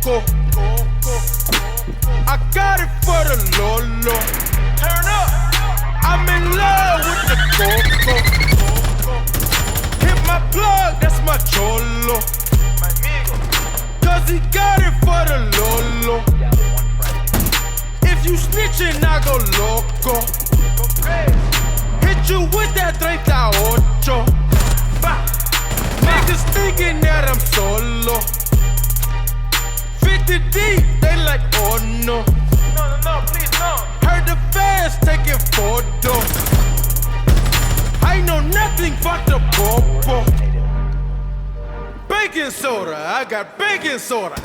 coco. I got it for the Lolo. Turn up. I'm in love with the coco. Hit my plug, that's my cholo. Cause he got it for the Lolo. If you snitchin', I go loco. Hit you with that 38. Niggas thinking that I'm solo. 50 deep, they like, oh no. No, please no. Heard the fans taking photos. I know nothing but the popo. Baking soda, I got baking soda.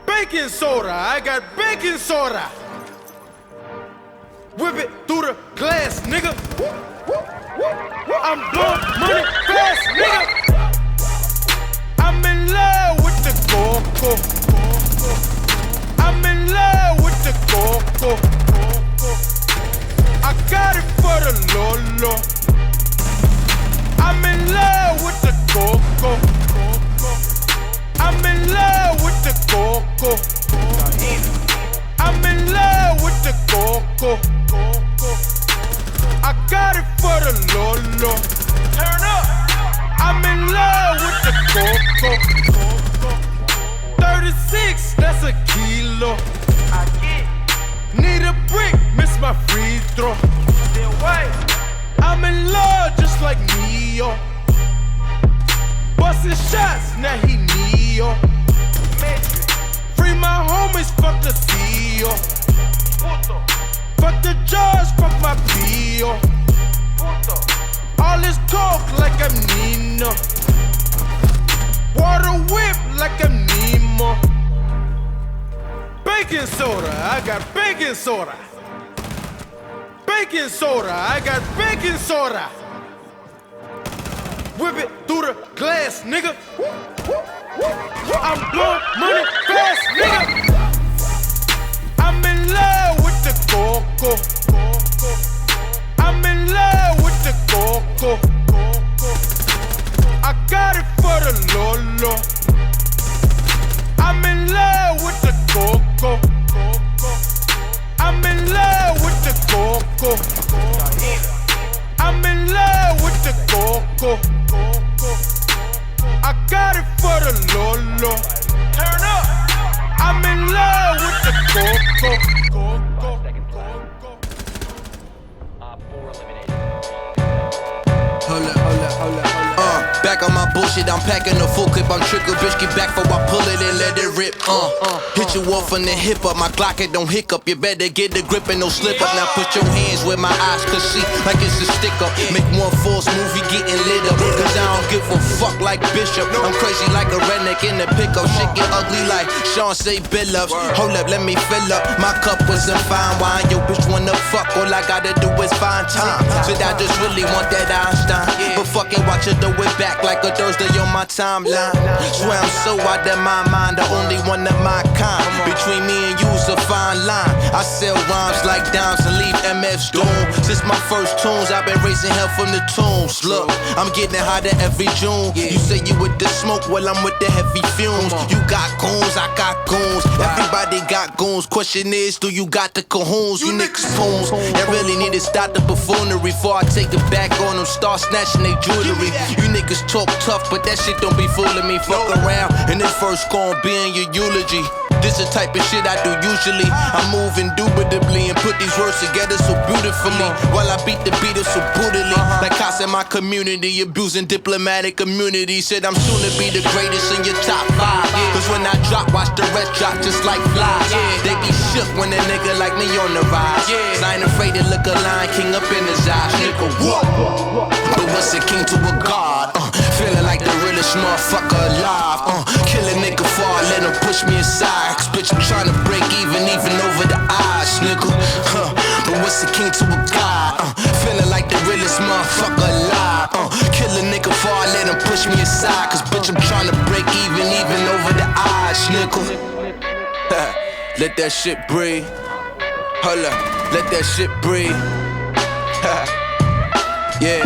Baking soda, I got baking soda. Whip it through the glass, nigga. I'm blowing money fast, nigga. I'm in love with the coco. I'm in love with the coco. I got it for the Lolo. I'm in love with the coco. I'm in love with the coco. I'm in love with the coco. I got it for the Lolo. Turn up. I'm in love with the coco. 36, that's a kilo. I get. Need a brick, miss my free throw. Still white. I'm in love just like Neo. Bustin' shots, now he Neo. Free my homies, fuck the deal. Fuck the judge, fuck my bill. All this talk like I'm Nino. Water whip like I'm Nemo. Baking soda, I got baking soda. Baking soda, I got baking soda. Whip it through the glass, nigga. I'm blowing money fast, nigga. I'm in love with the coco. I'm in love with the coco. I got it for the Lolo. I'm in love with the coco. I'm in love with the coco. I'm in love with the coco. I got it for the Lolo. Turn up. I'm in love with the coco. Back on my bullshit, I'm packing a full clip. I'm trigger, bitch, get back before I pull it and let it rip. Hit you off on the hip up, my Glock, it don't hiccup. You better get the grip and no slip up. Now put your hands where my eyes could see, like it's a stick up. Make one false move, you getting lit up. Cause I don't give a fuck like Bishop. I'm crazy like a redneck in the pickup. Shit get ugly like Sean say Billups. Hold up, let me fill up. My cup wasn't fine wine. Yo, bitch wanna fuck, all I gotta do is find time. So I just really want that Einstein. But fucking watch her do it back like a Thursday on my timeline. Swear I'm so out of my mind, the only one of my kind. Between me and you's a fine line. I sell rhymes like dimes and leave MFs doomed. Since my first tunes, I've been raising hell from the tombs. Look, I'm getting hotter every June. You say you with the smoke, well I'm with the heavy fumes. You got goons, I got goons. Everybody got goons. Question is, do you got the cajoons? You niggas fools. I really need to stop the buffoonery before I take it back on them. Start snatching they jewelry. You niggas talk tough, but that shit don't be fooling me. Fuck around, and this verse gon' be in your eulogy. This the type of shit I do usually. I move indubitably and put these words together so beautifully. While I beat the beat so brutally. Like cops in my community, abusing diplomatic immunity. Said I'm soon to be the greatest in your top 5. Cause when I drop, watch the rest drop just like flies. They be shook when a nigga like me on the rise. Cause I ain't afraid to look a Lion King up in his eyes. Nigga, what? But what's a king to a god? Feeling like the realest motherfucker alive. Kill a nigga before I let him push me aside. Cause bitch, I'm tryna break even over the eyes, nigga. But what's the king to a god? Feeling like the realest motherfucker alive. Kill a nigga before I let him push me aside. Cause bitch, I'm tryna break even over the eyes, nigga. Let that shit breathe. Hold up, let that shit breathe. Yeah,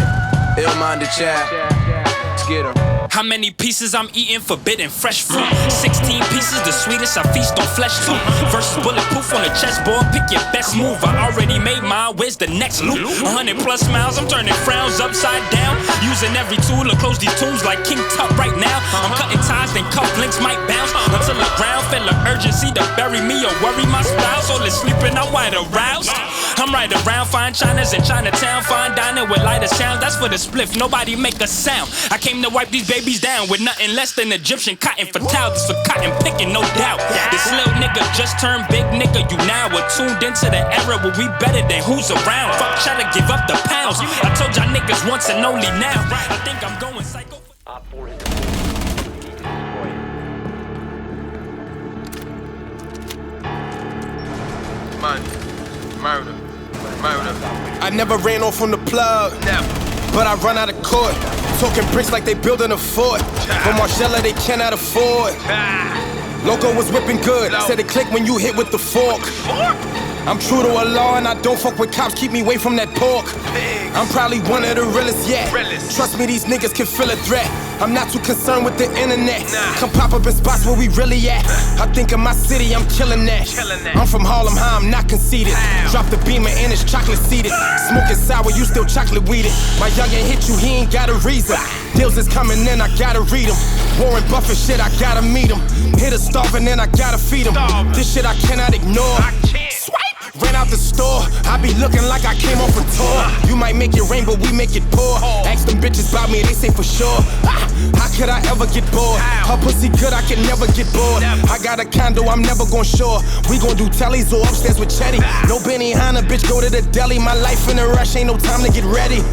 ill-minded child. Let's get him. How many pieces I'm eating? Forbidden fresh fruit. 16 pieces, the sweetest. I feast on flesh too. Versus bulletproof on the chessboard. Pick your best move. I already made mine. Where's the next loop? 100 plus miles. I'm turning frowns upside down. Using every tool to close these tombs like King Tut right now. I'm cutting ties, then cufflinks might bounce until the ground feel the urgency to bury me or worry my spouse. All is sleeping, I'm wide aroused. I'm right around, fine Chinas in Chinatown, fine dining with lighter sounds. That's for the spliff, nobody make a sound. I came to wipe these babies down with nothing less than Egyptian cotton for towels. For cotton picking, no doubt. This little nigga just turned big nigga. You now are tuned into the era where we better than who's around. Fuck, try to give up the pounds. I told y'all niggas once and only now. I think I'm going psycho. Murder. I never ran off on the plug, but I run out of court. Talking bricks like they building a fort. But Marcella they cannot afford. Loco was whipping good, said it click when you hit with the fork. I'm true to Allah and I don't fuck with cops, keep me away from that pork. I'm probably one of the realest yet. Trust me, these niggas can feel a threat. I'm not too concerned with the internet. Come pop up in spots where we really at. I think of my city, I'm killing that. I'm from Harlem High, I'm not conceited. Drop the beamer and it's chocolate seeded. Smoking sour, you still chocolate weeded. My youngin' hit you, he ain't got a reason. Deals is coming in, I gotta read them. Warren Buffett shit, I gotta meet him. Hit a starving and I gotta feed him. This shit I cannot ignore. Swipe! Ran out the store, I be looking like I came off a tour. You might make it rain, but we make it pour. Ask them bitches about me, they say for sure. How could I ever get bored? Her pussy good, I can never get bored. I got a condo, I'm never gon' shore. We gon' do tellies or upstairs with Chetty. No Benny Hanna, bitch, go to the deli. My life in a rush, ain't no time to get ready.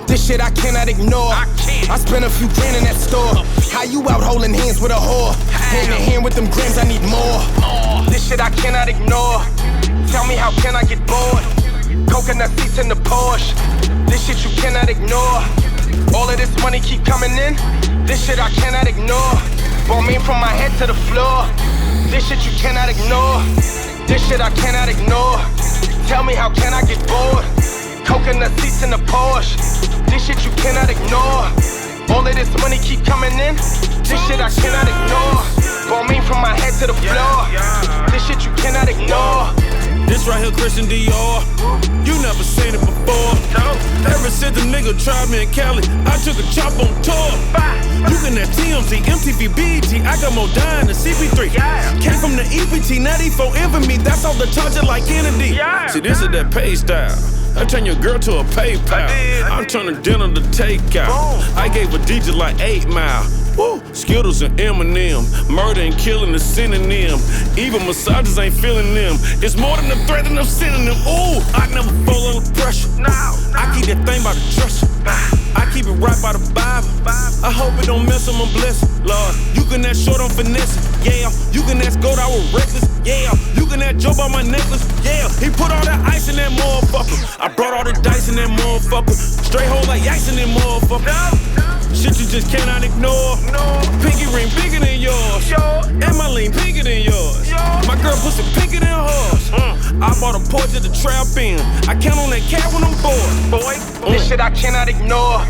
This shit I cannot ignore. I spent a few grand in that store. How you out holding hands with a whore? Hand in hand with them grams, I need more. This shit I cannot ignore. Tell me how can I get bored? Coconut seats in the Porsche. This shit you cannot ignore. All of this money keep coming in. This shit I cannot ignore. Bomb me from my head to the floor. This shit you cannot ignore. This shit I cannot ignore. Tell me how can I get bored? Coconut seats in the Porsche. This shit you cannot ignore. All of this money keep coming in. This shit I cannot ignore. Bomb me from my head to the floor. This shit you cannot ignore. This right here, Christian Dior. You never seen it before. Ever since the nigga tried me in Cali, I took a chop on tour. You can have TMZ, MTV, BET. I got more dying than CP3. Came from the EPT, not E4 infamy. That's all the target like Kennedy. See, this is that pay style. I turn your girl to a PayPal. I'm turning dinner to takeout. I gave a DJ like 8 Mile. Woo. Skittles and Eminem. Murder and killing a synonym. Even massages ain't feeling them. It's more than a threat and I'm sending them. Ooh, I never fall under pressure. I keep that thing by the dresser. I keep it right by the Bible. I hope it don't mess with my blessing. Lord, you can ask short on finesse. Yeah, you can ask gold, I was reckless. Yeah, you can ask Joe about my necklace. Yeah, he put all that ice in that motherfucker. I brought all the dice in that motherfucker. Straight hole like ice in that motherfucker. Shit you just cannot ignore. Pinky ring bigger than yours. And my lean bigger than yours. My girl pussy bigger than hers. I bought a Porsche at the trap in. I count on that cat when I'm bored. This shit I cannot ignore.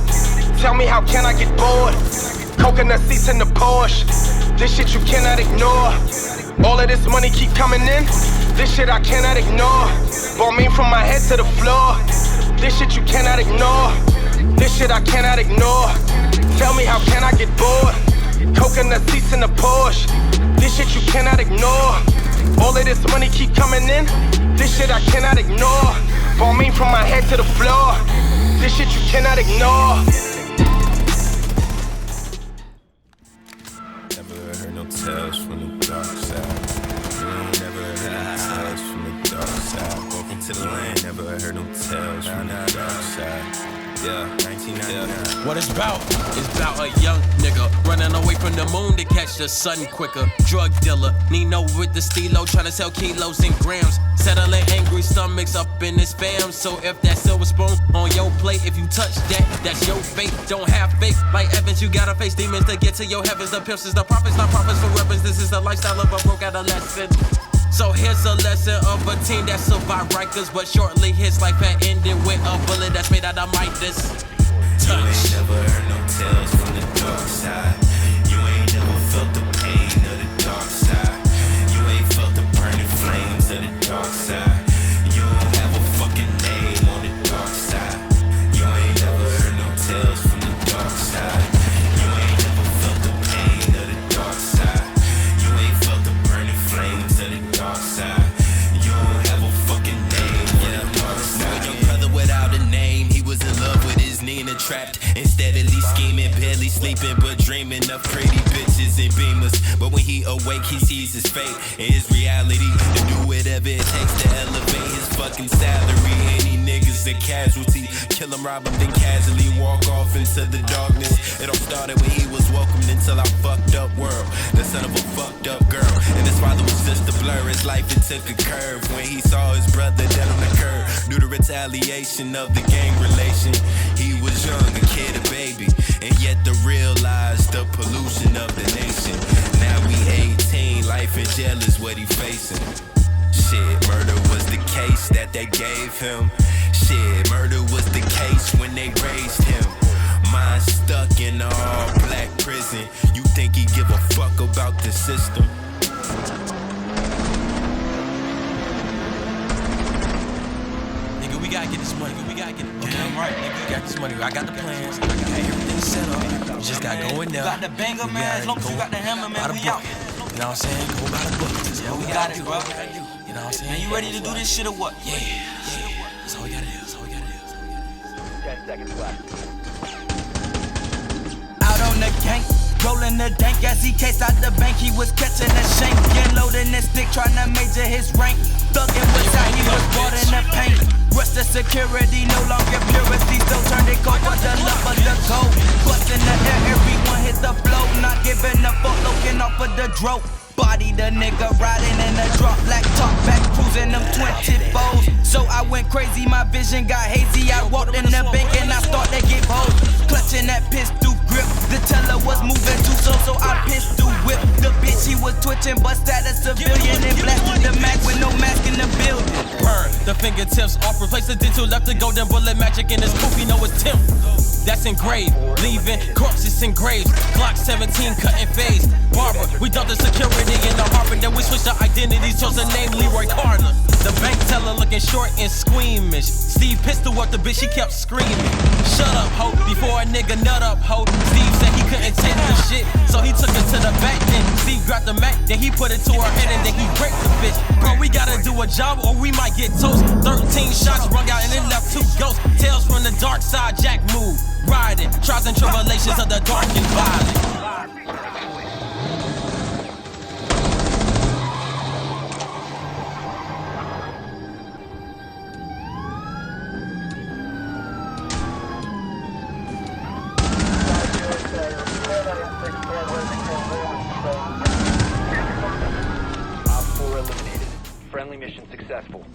Tell me how can I get bored? Coconut seats in the Porsche. This shit you cannot ignore. All of this money keep coming in. This shit I cannot ignore. Bomb me from my head to the floor. This shit you cannot ignore. This shit I cannot ignore. Tell me how can I get bored? Coconut seats in the Porsche. This shit you cannot ignore. All of this money keep coming in. This shit I cannot ignore. Bomb me from my head to the floor. This shit you cannot ignore. Never heard no tales from the dark side. Never heard no tales from the dark side. Welcome to the land. Never heard no tales from the dark side. Yeah, 1999. What it's about? It's about a young nigga running away from the moon to catch the sun quicker. Drug dealer, Nino with the stilo, trying to sell kilos and grams. Settling angry stomachs up in his fam. So if that silver spoon on your plate, if you touch that, that's your fate. Don't have faith like Evans, you gotta face demons to get to your heavens. The pimps is the prophets, not prophets for reverence. This is the lifestyle of a broke adolescent. So here's a lesson of a team that survived Rikers, but shortly his life had ended with a bullet that's made out of Midas. Touch. You ain't never heard no tales from the dark side. You ain't never felt the pain of the dark side. You ain't felt the burning flames of the dark side. You don't have a fucking name on the dark side. You ain't never heard no tales from the dark side. You ain't never felt the pain of the dark side. You ain't felt the burning flames of the dark side. You don't have a fucking name on the dark side. Your brother without a name, he was in love with his Nina, trapped and steadily scheming, barely sleeping but dreaming of pretty bitches and beamers. But when he awake, he sees his fate and his reality to do whatever it takes to elevate his fucking salary. Any niggas a casualty, kill him, rob him, then casually walk off into the darkness. It all started when he was welcomed into our fucked up world, the son of a fucked up girl, and his father was just a blur. His life, it took a curve when he saw his brother dead on the curb due to retaliation of the gang relation. He was young, a kid, a baby, and yet to realize the pollution of the nation. Now we 18, life in jail is what he facing. Shit, murder was the case that they gave him. Shit, murder was the case when they raised him. Mine stuck in an all-black prison. You think he give a fuck about the system? Nigga, we gotta get this money. We gotta get it. Damn right, nigga. We got this money. I got the plans. I got everything set up. We just gotta go in there. You got the banger, man. As long as you got the hammer, man, we out. You know what I'm saying? Go by the book. Yeah, we got it, bro. You know what I'm saying? Man, you ready to do this shit or what? Yeah. That's all we gotta do. That's all we gotta do. 10 seconds left. Out on the gang, rolling the dank as he cased out the bank. He was catching a shank, getting loading his stick, trying to major his rank. Thuggin' was how he was brought in the paint. Rush the security, no longer purity, still turned it cold for the love of the gold. Bust in the air, everyone hit the flow, not giving a fuck, looking off of the dro. Body the nigga riding in a drop, black top back, cruising them 24s. So I went crazy, my vision got hazy. I walked in the bank and I started to get bold. Clutching that pistol grip, the teller was moving too slow, so I pistol whipped. The bitch, he was twitching, bust at a civilian and blasted the Mac with no mask in the building. Burn the fingertips off, replace the dental, left the golden bullet magic in his poop, you know it's Tim. That's engraved, leaving corpses in graves. Glock 17 cutting phase. Barber, we dumped the security in the harbor, then we switched our identities, chose the name Leroy Carter. The bank teller looking short and squeamish. Steve pistol up the bitch, she kept screaming. Shut up, ho, before a nigga nut up, ho. Steve said he couldn't take the shit, so he took it to the back. Then Steve grabbed the Mac, then he put it to her head and then he raped the bitch. Bro, we gotta do a job or we might get toast. 13 shots rung out and it left 2 ghosts. Tales from the dark side, Jack move. Riding, trials and tribulations of the dark and violent. Op 4 eliminated. Friendly mission successful.